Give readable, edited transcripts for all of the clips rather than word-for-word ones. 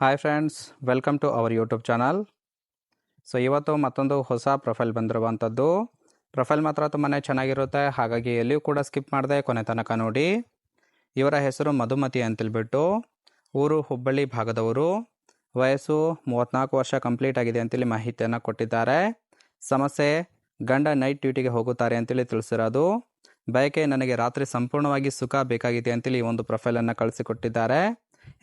Hi friends, welcome to our YouTube channel. So ಇವತ್ತು ಮತ್ತೊಂದು ಹೊಸ ಪ್ರೊಫೈಲ್ ಬಂದಿರುವಂಥದ್ದು. ಪ್ರೊಫೈಲ್ ಮಾತ್ರ ತುಂಬಾ ಚೆನ್ನಾಗಿರುತ್ತೆ, ಹಾಗಾಗಿ ಎಲ್ಲಿಯೂ ಕೂಡ ಸ್ಕಿಪ್ ಮಾಡದೆ ಕೊನೆ ತನಕ ನೋಡಿ. ಇವರ ಹೆಸರು ಮಧುಮತಿ ಅಂತೇಳ್ಬಿಟ್ಟು, ಊರು ಹುಬ್ಬಳ್ಳಿ ಭಾಗದವರು, ವಯಸ್ಸು 34 ವರ್ಷ ಕಂಪ್ಲೀಟ್ ಆಗಿದೆ ಅಂತೇಳಿ ಮಾಹಿತಿಯನ್ನು ಕೊಟ್ಟಿದ್ದಾರೆ. ಸಮಸ್ಯೆ ಗಂಡ ನೈಟ್ ಡ್ಯೂಟಿಗೆ ಹೋಗುತ್ತಾರೆ ಅಂತೇಳಿ ತಿಳಿಸಿರೋದು. ಬಯಕೆ ನನಗೆ ರಾತ್ರಿ ಸಂಪೂರ್ಣವಾಗಿ ಸುಖ ಬೇಕಾಗಿದೆ ಅಂತೇಳಿ ಈ ಒಂದು ಪ್ರೊಫೈಲನ್ನು ಕಳಿಸಿಕೊಟ್ಟಿದ್ದಾರೆ.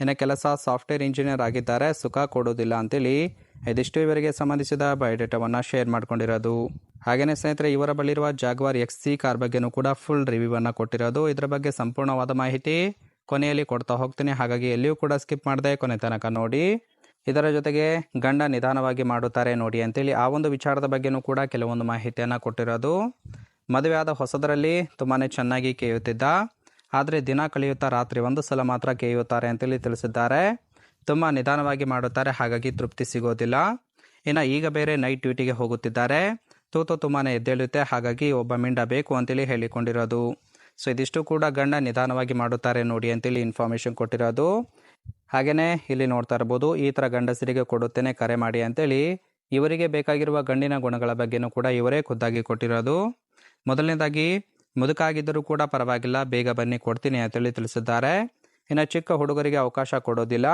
ಇನ್ನು ಕೆಲಸ ಸಾಫ್ಟ್ವೇರ್ ಇಂಜಿನಿಯರ್ ಆಗಿದ್ದಾರೆ, ಸುಖ ಕೊಡೋದಿಲ್ಲ ಅಂತೇಳಿ ಇದಿಷ್ಟು ಇವರಿಗೆ ಸಂಬಂಧಿಸಿದ ಬಯೋಡೇಟಾವನ್ನು ಶೇರ್ ಮಾಡ್ಕೊಂಡಿರೋದು. ಹಾಗೆಯೇ ಸ್ನೇಹಿತರೆ, ಇವರ ಬಳಿರುವ ಜಾಗ್ವಾರ್ XC ಕಾರ್ ಬಗ್ಗೆನೂ ಕೂಡ ಫುಲ್ ರಿವ್ಯೂವನ್ನು ಕೊಟ್ಟಿರೋದು. ಇದರ ಬಗ್ಗೆ ಸಂಪೂರ್ಣವಾದ ಮಾಹಿತಿ ಕೊನೆಯಲ್ಲಿ ಕೊಡ್ತಾ ಹೋಗ್ತೀನಿ, ಹಾಗಾಗಿ ಎಲ್ಲಿಯೂ ಕೂಡ ಸ್ಕಿಪ್ ಮಾಡದೆ ಕೊನೆ ತನಕ ನೋಡಿ. ಇದರ ಜೊತೆಗೆ ಗಂಡ ನಿಧಾನವಾಗಿ ಮಾಡುತ್ತಾರೆ ನೋಡಿ ಅಂತೇಳಿ ಆ ಒಂದು ವಿಚಾರದ ಬಗ್ಗೆನೂ ಕೂಡ ಕೆಲವೊಂದು ಮಾಹಿತಿಯನ್ನು ಕೊಟ್ಟಿರೋದು. ಮದುವೆಯಾದ ಹೊಸದರಲ್ಲಿ ತುಂಬಾ ಚೆನ್ನಾಗಿ ಕೇಯುತ್ತಿದ್ದ, ಆದರೆ ದಿನ ಕಳೆಯುತ್ತಾ ರಾತ್ರಿ ಒಂದು ಸಲ ಮಾತ್ರ ಕೇಯುತ್ತಾರೆ ಅಂತೇಳಿ ತಿಳಿಸಿದ್ದಾರೆ. ತುಂಬ ನಿಧಾನವಾಗಿ ಮಾಡುತ್ತಾರೆ, ಹಾಗಾಗಿ ತೃಪ್ತಿ ಸಿಗೋದಿಲ್ಲ. ಇನ್ನು ಈಗ ಬೇರೆ ನೈಟ್ ಡ್ಯೂಟಿಗೆ ಹೋಗುತ್ತಿದ್ದಾರೆ, ತೂತು ತುಂಬಾ ಎದ್ದೇಳುತ್ತೆ, ಹಾಗಾಗಿ ಒಬ್ಬ ಮಿಂಡ ಬೇಕು ಅಂತೇಳಿ ಹೇಳಿಕೊಂಡಿರೋದು. ಸೊ ಇದಿಷ್ಟು ಕೂಡ ಗಂಡ ನಿಧಾನವಾಗಿ ಮಾಡುತ್ತಾರೆ ನೋಡಿ ಅಂತೇಳಿ ಇನ್ಫಾರ್ಮೇಷನ್ ಕೊಟ್ಟಿರೋದು. ಹಾಗೆಯೇ ಇಲ್ಲಿ ನೋಡ್ತಾ ಇರ್ಬೋದು, ಈ ಥರ ಗಂಡಸರಿಗೆ ಕೊಡುತ್ತೇನೆ ಕರೆ ಮಾಡಿ ಅಂತೇಳಿ ಇವರಿಗೆ ಬೇಕಾಗಿರುವ ಗಂಡಿನ ಗುಣಗಳ ಬಗ್ಗೆನೂ ಕೂಡ ಇವರೇ ಖುದ್ದಾಗಿ ಕೊಟ್ಟಿರೋದು. ಮೊದಲನೇದಾಗಿ, ಮುದುಕಾಗಿದ್ದರೂ ಕೂಡ ಪರವಾಗಿಲ್ಲ, ಬೇಗ ಬನ್ನಿ ಕೊಡ್ತೀನಿ ಅಂತೇಳಿ ತಿಳಿಸಿದ್ದಾರೆ. ಇನ್ನು ಚಿಕ್ಕ ಹುಡುಗರಿಗೆ ಅವಕಾಶ ಕೊಡೋದಿಲ್ಲ.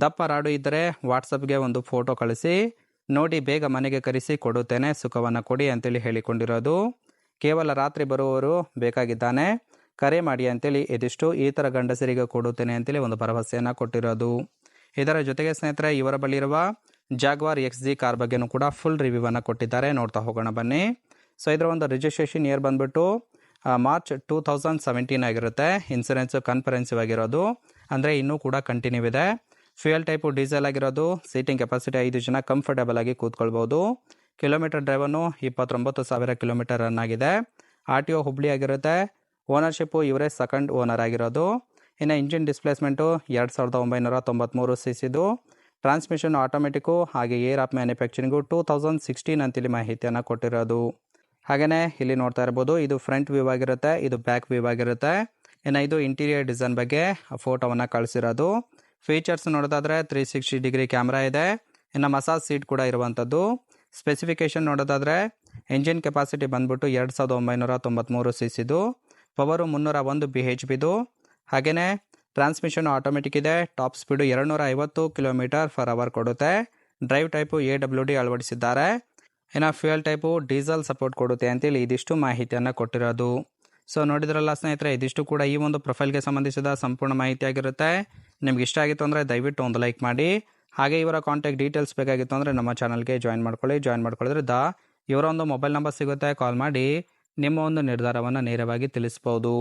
ದಪ್ಪ ರಾಡು ಇದ್ದರೆ ವಾಟ್ಸಪ್ಗೆ ಒಂದು ಫೋಟೋ ಕಳಿಸಿ ನೋಡಿ, ಬೇಗ ಮನೆಗೆ ಕರೆಸಿ ಕೊಡುತ್ತೇನೆ, ಸುಖವನ್ನು ಕೊಡಿ ಅಂತೇಳಿ ಹೇಳಿಕೊಂಡಿರೋದು. ಕೇವಲ ರಾತ್ರಿ ಬರುವವರು ಬೇಕಾಗಿದ್ದಾನೆ, ಕರೆ ಮಾಡಿ ಅಂತೇಳಿ ಇದಿಷ್ಟು ಈ ಥರ ಗಂಡಸರಿಗೆ ಕೊಡುತ್ತೇನೆ ಅಂತೇಳಿ ಒಂದು ಭರವಸೆಯನ್ನು ಕೊಟ್ಟಿರೋದು. ಇದರ ಜೊತೆಗೆ ಸ್ನೇಹಿತರೆ, ಇವರ ಬಳಿರುವ ಜಾಗ್ವಾರ್ XG ಕಾರ್ ಬಗ್ಗೆನೂ ಕೂಡ ಫುಲ್ ರಿವ್ಯೂವನ್ನು ಕೊಟ್ಟಿದ್ದಾರೆ, ನೋಡ್ತಾ ಹೋಗೋಣ ಬನ್ನಿ. ಸೊ ಇದರ ಒಂದು ರಿಜಿಸ್ಟ್ರೇಷನ್ ಇಯರ್ ಬಂದ್ಬಿಟ್ಟು ಮಾರ್ಚ್ 2017 ಆಗಿರುತ್ತೆ. ಇನ್ಸೂರೆನ್ಸು ಕನ್ಫರೆನ್ಸಿವ್ ಆಗಿರೋದು, ಅಂದರೆ ಇನ್ನೂ ಕೂಡ ಕಂಟಿನ್ಯೂ ಇದೆ. ಫ್ಯೂಯಲ್ ಟೈಪು ಡೀಸೆಲ್ ಆಗಿರೋದು. ಸೀಟಿಂಗ್ ಕೆಪಾಸಿಟಿ 5 ಜನ ಕಂಫರ್ಟಬಲ್ ಆಗಿ ಕೂತ್ಕೊಳ್ಬೋದು. ಕಿಲೋಮೀಟರ್ ಡ್ರೈವನ್ನು 29,000 ಕಿಲೋಮೀಟರ್ ರನ್ ಆಗಿದೆ. RTO ಹುಬ್ಳಿ ಆಗಿರುತ್ತೆ. ಓನರ್ಶಿಪ್ಪು ಇವರೇ ಸೆಕೆಂಡ್ ಓನರ್ ಆಗಿರೋದು. ಇನ್ನು engine displacement 2993 cc. Transmission automatic, ಹಾಗೆ ಏರ್ ಆಫ್ ಮ್ಯಾನುಫ್ಯಾಕ್ಚರಿಂಗು 2016 ಅಂತೇಳಿ ಮಾಹಿತಿಯನ್ನು ಕೊಟ್ಟಿರೋದು. ಹಾಗೆಯೇ ಇಲ್ಲಿ ನೋಡ್ತಾ ಇರ್ಬೋದು, ಇದು ಫ್ರಂಟ್ ವ್ಯೂ ಆಗಿರುತ್ತೆ, ಇದು ಬ್ಯಾಕ್ ವ್ಯೂ ಆಗಿರುತ್ತೆ. ಇನ್ನು ಇದು ಇಂಟೀರಿಯರ್ ಡಿಸೈನ್ ಬಗ್ಗೆ ಫೋಟೋವನ್ನು ಕಳಿಸಿರೋದು. ಫೀಚರ್ಸ್ ನೋಡೋದಾದರೆ 360 ಡಿಗ್ರಿ ಕ್ಯಾಮ್ರಾ ಇದೆ. ಇನ್ನು ಮಸಾಜ್ ಸೀಟ್ ಕೂಡ ಇರುವಂಥದ್ದು. ಸ್ಪೆಸಿಫಿಕೇಷನ್ ನೋಡೋದಾದರೆ ಎಂಜಿನ್ ಕೆಪಾಸಿಟಿ ಬಂದ್ಬಿಟ್ಟು 2993 cc. Power 301 bhp. ಹಾಗೆಯೇ ಟ್ರಾನ್ಸ್ಮಿಷನ್ ಆಟೋಮೆಟಿಕ್ ಇದೆ. ಟಾಪ್ ಸ್ಪೀಡು 250 km/h ಕೊಡುತ್ತೆ. ಡ್ರೈವ್ ಟೈಪು AWD ಅಳವಡಿಸಿದ್ದಾರೆ. ಇನ್ನು ಫ್ಯೂಯಲ್ ಟೈಪು ಡೀಸೆಲ್ ಸಪೋರ್ಟ್ ಕೊಡುತ್ತೆ ಅಂತೇಳಿ ಇದಿಷ್ಟು ಮಾಹಿತಿಯನ್ನು ಕೊಟ್ಟಿರೋದು. ಸೊ ನೋಡಿದ್ರಲ್ಲ ಸ್ನೇಹಿತರೆ, ಇದಿಷ್ಟು ಕೂಡ ಈ ಒಂದು ಪ್ರೊಫೈಲ್ಗೆ ಸಂಬಂಧಿಸಿದ ಸಂಪೂರ್ಣ ಮಾಹಿತಿ ಆಗಿರುತ್ತೆ. ನಿಮ್ಗೆ ಇಷ್ಟ ಆಗಿತ್ತು ಅಂದರೆ ದಯವಿಟ್ಟು ಒಂದು ಲೈಕ್ ಮಾಡಿ. ಹಾಗೆ ಇವರ ಕಾಂಟ್ಯಾಕ್ಟ್ ಡೀಟೇಲ್ಸ್ ಬೇಕಾಗಿತ್ತು ಅಂದರೆ ನಮ್ಮ ಚಾನಲ್ಗೆ ಜಾಯಿನ್ ಮಾಡ್ಕೊಳ್ಳೋದ್ರಿಂದ ಇವರ ಒಂದು ಮೊಬೈಲ್ ನಂಬರ್ ಸಿಗುತ್ತೆ, ಕಾಲ್ ಮಾಡಿ ನಿಮ್ಮ ಒಂದು ನಿರ್ಧಾರವನ್ನು ನೇರವಾಗಿ ತಿಳಿಸ್ಬೋದು.